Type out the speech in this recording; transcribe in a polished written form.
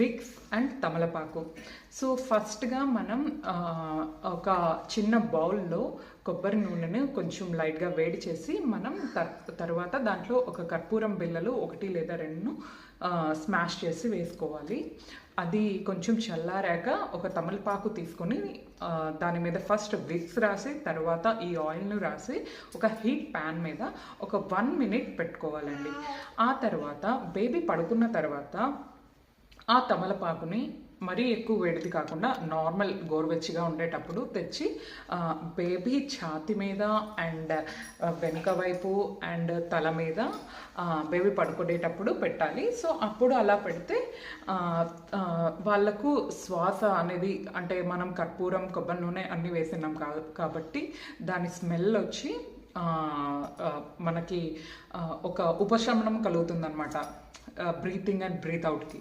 Vicks and తమలపాకు. So ఫస్ట్గా మనం ఒక చిన్న బౌల్లో కొబ్బరి నూనెను కొంచెం లైట్గా వేడి చేసి మనం తర్వాత దాంట్లో ఒక కర్పూరం బిళ్ళలు 1 లేదా 2 స్మాష్ చేసి వేసుకోవాలి. అది కొంచెం చల్లారాక ఒక తమలపాకు తీసుకొని దాని మీద ఫస్ట్ విక్స్ రాసి తర్వాత ఈ ఆయిల్ను రాసి ఒక హీట్ ప్యాన్ మీద ఒక 1 మినిట్ పెట్టుకోవాలండి. ఆ తర్వాత బేబీ పడుకున్న తర్వాత ఆ తమలపాకుని మరీ ఎక్కువ వేడిది కాకుండా నార్మల్ గోరువెచ్చిగా ఉండేటప్పుడు తెచ్చి బేబీ ఛాతి మీద అండ్ వెనుక వైపు అండ్ తల మీద బేబీ పడుకునేటప్పుడు పెట్టాలి. సో అప్పుడు అలా పెడితే వాళ్ళకు శ్వాస అనేది, అంటే మనం కర్పూరం కొబ్బరి నూనె అన్నీ వేసినాం కాబట్టి దాని స్మెల్ వచ్చి మనకి ఒక ఉపశమనం కలుగుతుందన్నమాట, బ్రీతింగ్ అండ్ బ్రీత్ అవుట్కి.